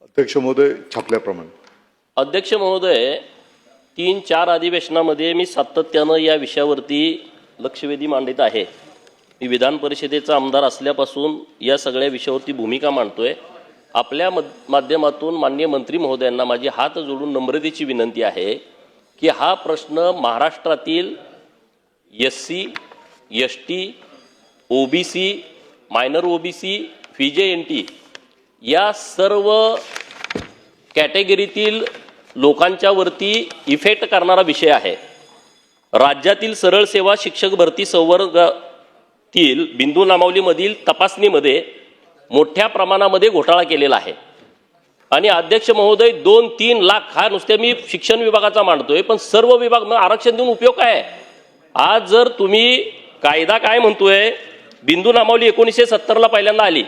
अध्यक्ष महोदय, छापल्याप्रमाणे. अध्यक्ष महोदय, 3-4 अधिवेशनामध्ये मी सातत्यानं या विषयावरती लक्षवेधी मांडत आहे. मी विधान परिषदेचा आमदार असल्यापासून या सगळ्या विषयावरती भूमिका मांडतोय. आपल्या माध्यमातून माननीय मंत्री महोदयांना माझी हात जोडून नम्रतेची विनंती आहे की हा प्रश्न महाराष्ट्रातील SC, ST, OBC, minor OBC, VJNT या सर्व कॅटेगरीतील लोकांच्यावरती इफेक्ट करणारा विषय आहे. राज्यातील सरळ सेवा शिक्षक भरती संवर्गातील बिंदू नामावलीमधील तपासणीमध्ये मोठ्या प्रमाणामध्ये घोटाळा केलेला आहे. आणि अध्यक्ष महोदय, 2-3 लाख हा नुसते मी शिक्षण विभागाचा मांडतोय, पण सर्व विभाग मग आरक्षण देऊन उपयोग काय आहे? आज जर तुम्ही कायदा काय म्हणतोय, बिंदू नामावली 1970ला पहिल्यांदा आली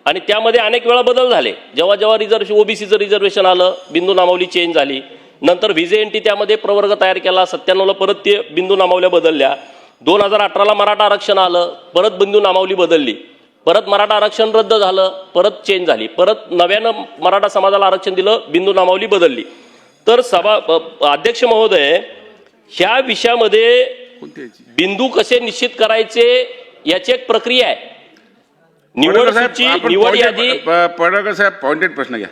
आणि त्यामध्ये अनेक वेळा बदल झाले. जेव्हा जेव्हा OBCचं रिझर्वेशन आलं, बिंदू नामावली चेंज झाली. नंतर VJNT त्यामध्ये प्रवर्ग तयार केला. 97ला परत ते बिंदू नामावल्या बदलल्या. 2018ला मराठा आरक्षण आलं, परत बिंदू नामावली बदलली. परत मराठा आरक्षण रद्द झालं, परत चेंज झाली. परत नव्यानं मराठा समाजाला आरक्षण दिलं, बिंदू नामावली बदलली. तर अध्यक्ष महोदय, ह्या विषयामध्ये बिंदू कसे निश्चित करायचे याची एक प्रक्रिया आहे. निवड सूची, निवड यादी. पडळकर साहेब, पॉइंटेड प्रश्न घ्या.